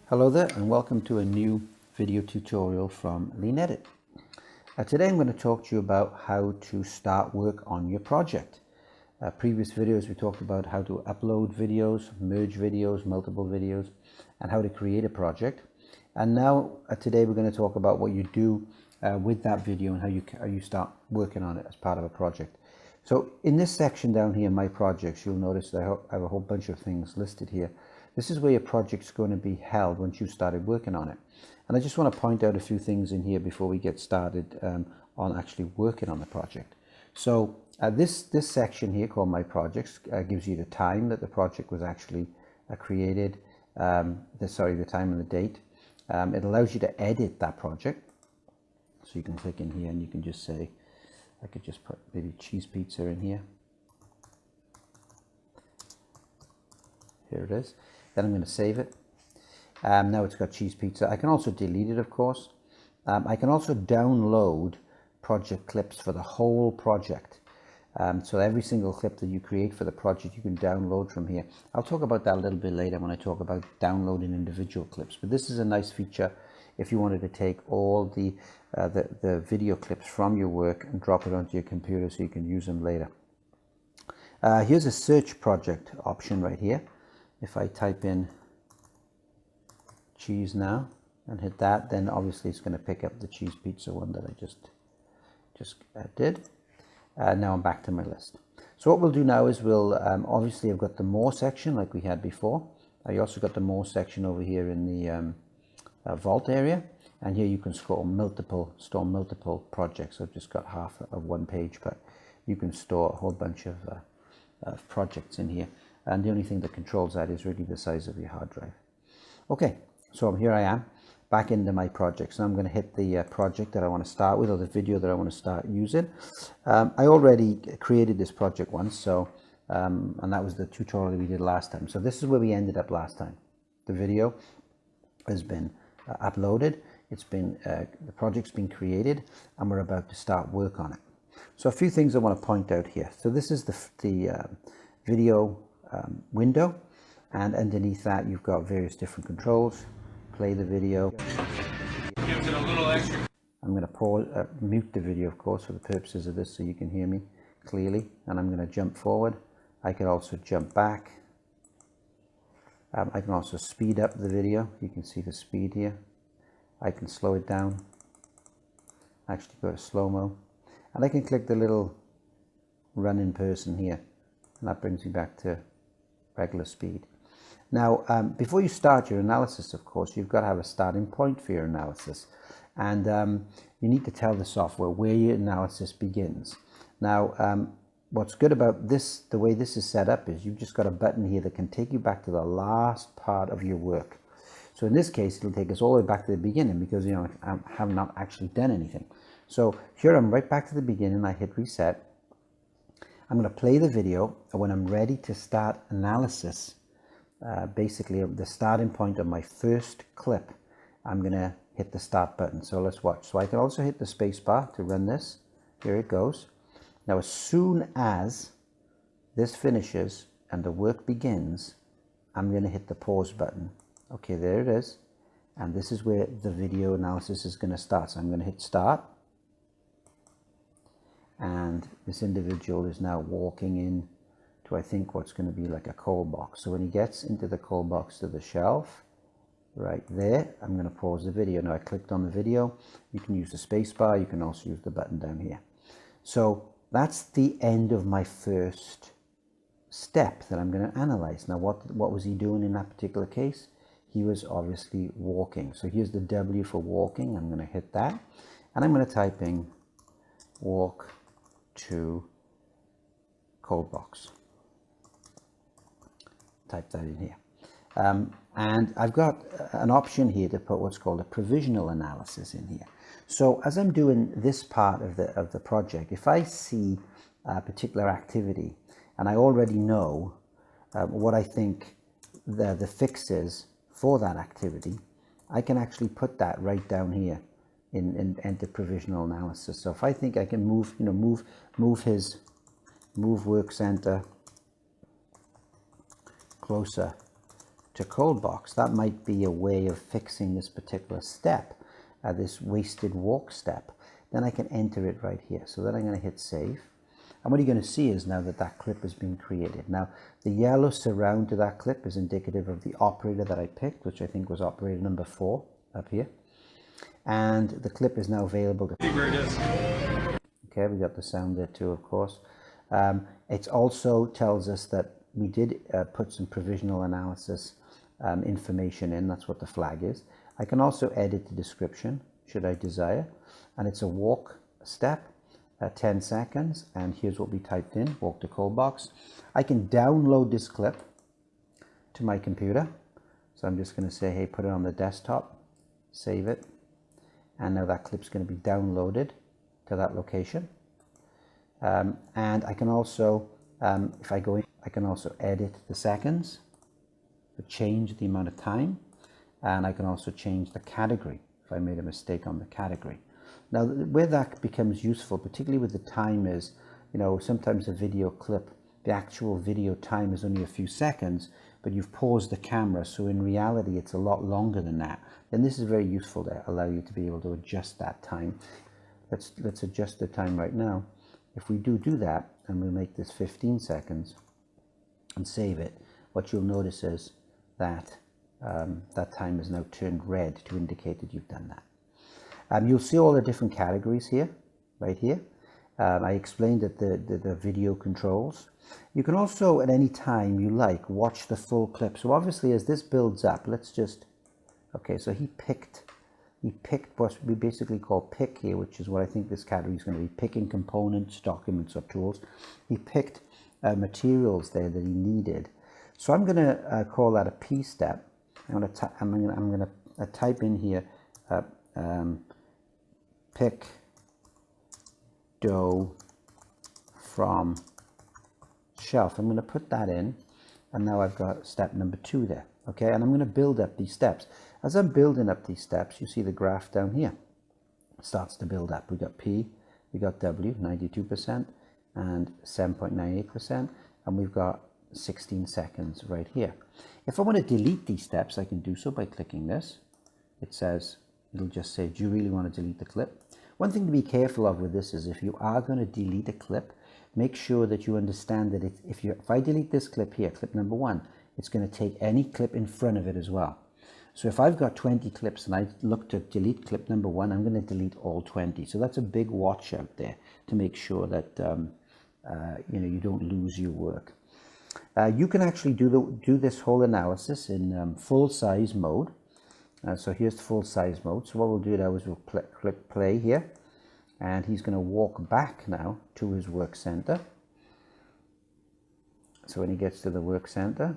Hello there and welcome to a new video tutorial from leanEdit. Today I'm going to talk to you about how to start work on your project. Previous videos we talked about how to upload videos, merge videos, multiple videos, and how to create a project. And now today we're going to talk about what you do with that video and how you start working on it as part of a project. So in this section down here, my projects, you'll notice that I have a whole bunch of things listed here. This is where your project's going to be held once you started working on it. And I just want to point out a few things in here before we get started on actually working on the project. So this section here called My Projects gives you the time that the project was actually created, the time and the date. It allows you to edit that project. So you can click in here and you can just say, I could just put maybe cheese pizza in here. Here it is. Then I'm going to save it. Now it's got cheese pizza. I can also delete it, of course. I can also download project clips for the whole project. So every single clip that you create for the project, you can download from here. I'll talk about that a little bit later when I talk about downloading individual clips. But this is a nice feature if you wanted to take all the video clips from your work and drop it onto your computer so you can use them later. Here's a search project option right here. If I type in cheese now and hit that, then obviously it's going to pick up the cheese pizza one that I just did. Now I'm back to my list. So what we'll do now is we'll obviously I've got the more section like we had before. I also got the more section over here in the vault area, and here you can store multiple projects. I've just got half of one page, but you can store a whole bunch of projects in here. And the only thing that controls that is really the size of your hard drive. Okay, so here I am back into my projects. Now I'm going to hit the project that I want to start with, or the video that I want to start using. I already created this project once, so and that was the tutorial that we did last time. So this is where we ended up last time. The video has been uploaded. It's been the project's been created, and we're about to start work on it. So a few things I want to point out here. So this is the video window, and underneath that you've got various different controls. Play the video. Gives it a little extra. I'm going to pause, mute the video, of course, for the purposes of this, so you can hear me clearly. And I'm going to jump forward. I can also jump back. I can also speed up the video. You can see the speed here. I can slow it down. Actually go to slow-mo. And I can click the little run in person here. And that brings me back to regular speed. Now, before you start your analysis, of course, you've got to have a starting point for your analysis. And you need to tell the software where your analysis begins. Now, what's good about this, the way this is set up, is you've just got a button here that can take you back to the last part of your work. So in this case, it'll take us all the way back to the beginning because, you know, I have not actually done anything. So here I'm right back to the beginning. I hit reset. I'm going to play the video, and when I'm ready to start analysis, basically the starting point of my first clip, I'm going to hit the start button. So let's watch. So I can also hit the space bar to run this. Here it goes. Now as soon as this finishes and the work begins, I'm going to hit the pause button. Okay, there it is. And this is where the video analysis is going to start. So I'm going to hit start. And this individual is now walking in to, I think, what's going to be like a cold box. So when he gets into the cold box to the shelf, right there, I'm going to pause the video. Now I clicked on the video. You can use the space bar. You can also use the button down here. So that's the end of my first step that I'm going to analyze. Now what was he doing in that particular case? He was obviously walking. So here's the W for walking. I'm going to hit that. And I'm going to type in walk to cold box. Type that in here. And I've got an option here to put what's called a provisional analysis in here. So as I'm doing this part of the project, if I see a particular activity and I already know what I think the fix is for that activity, I can actually put that right down here in enter provisional analysis. So if I think I can move work center closer to cold box, that might be a way of fixing this particular step, this wasted walk step. Then I can enter it right here. So then I'm going to hit save. And what you're going to see is now that that clip has been created. Now, the yellow surround to that clip is indicative of the operator that I picked, which I think was operator number 4 up here. And the clip is now available to... Where it is. Okay, we got the sound there too, of course. It also tells us that we did put some provisional analysis information in. That's what the flag is. I can also edit the description, should I desire. And it's a walk step, 10 seconds. And here's what we typed in, walk to cold box. I can download this clip to my computer. So I'm just going to say, hey, put it on the desktop, save it. And now that clip's going to be downloaded to that location. And I can also, if I go in, I can also edit the seconds, change the amount of time, and I can also change the category if I made a mistake on the category. Now, where that becomes useful, particularly with the time, is, you know, sometimes a video clip, the actual video time is only a few seconds, but you've paused the camera, so in reality it's a lot longer than that. Then this is very useful to allow you to be able to adjust that time. Let's adjust the time right now. If we do that, and we make this 15 seconds and save it, what you'll notice is that that time is now turned red to indicate that you've done that. You'll see all the different categories here, right here. I explained that the video controls. You can also, at any time you like, watch the full clip. So obviously, as this builds up, let's just, okay, so he picked what we basically call pick here, which is what I think this category is going to be, picking components, documents, or tools. He picked materials there that he needed. So I'm going to call that a P step. I'm going to type in here, pick dough from shelf. I'm going to put that in, and now I've got step number 2 there. Okay, and I'm going to build up these steps. As I'm building up these steps, you see the graph down here. It starts to build up. We got P, we got W, 92%, and 7.98%, and we've got 16 seconds right here. If I want to delete these steps, I can do so by clicking this. It says, it'll just say, do you really want to delete the clip? One thing to be careful of with this is if you are going to delete a clip, make sure that you understand that if I delete this clip here, clip number 1, it's going to take any clip in front of it as well. So if I've got 20 clips and I look to delete clip number 1, I'm going to delete all 20. So that's a big watch out there to make sure that you know, you don't lose your work. You can actually do this whole analysis in full size mode. So here's the full size mode. So what we'll do now is we'll click play here, and he's going to walk back now to his work center. So when he gets to the work center,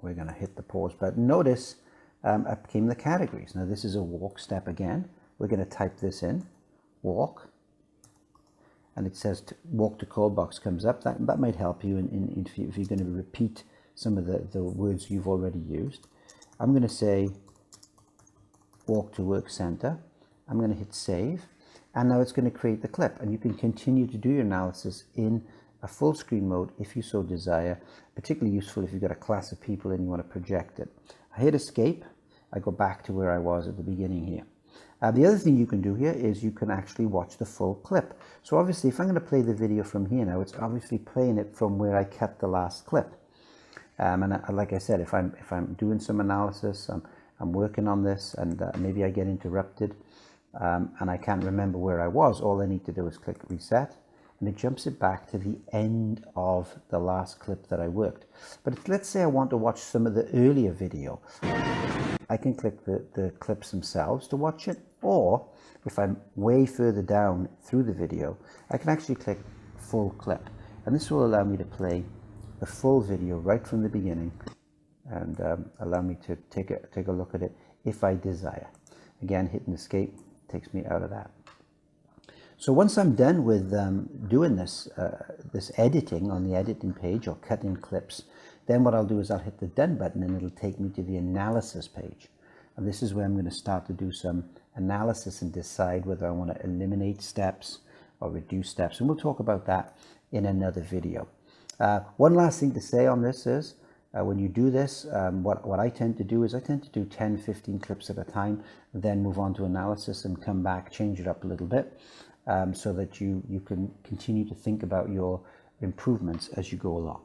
we're going to hit the pause button. Notice up came the categories. Now this is a walk step again. We're going to type this in, walk, and it says walk to cold box comes up. That might help you if you're going to repeat some of the words you've already used. I'm going to say walk to work center. I'm going to hit save, and now it's going to create the clip, and you can continue to do your analysis in a full screen mode if you so desire. Particularly useful if you've got a class of people and you want to project it. I hit escape. I go back to where I was at the beginning here. The other thing you can do here is you can actually watch the full clip. So obviously, if I'm going to play the video from here now, it's obviously playing it from where I cut the last clip. And like I said, if I'm doing some analysis, I'm working on this, and maybe I get interrupted, and I can't remember where I was, all I need to do is click reset, and it jumps it back to the end of the last clip that I worked. But let's say I want to watch some of the earlier video. I can click the clips themselves to watch it, or if I'm way further down through the video, I can actually click full clip, and this will allow me to play the full video right from the beginning, and allow me to take a look at it if I desire. Again, hitting escape takes me out of that. So once I'm done with doing this editing on the editing page or cutting clips, then what I'll do is I'll hit the done button, and it'll take me to the analysis page. And this is where I'm going to start to do some analysis and decide whether I want to eliminate steps or reduce steps. And we'll talk about that in another video. One last thing to say on this is when you do this, what I tend to do is I tend to do 10, 15 clips at a time, then move on to analysis and come back, change it up a little bit, so that you can continue to think about your improvements as you go along.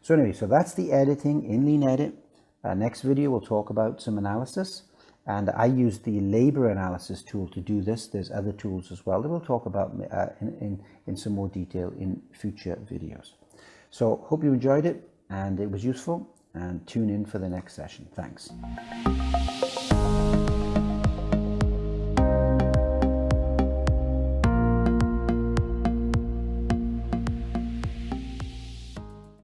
So anyway, so that's the editing in leanEdit. Next video, we'll talk about some analysis. And I use the labor analysis tool to do this. There's other tools as well that we'll talk about in some more detail in future videos. So hope you enjoyed it and it was useful, and tune in for the next session. Thanks.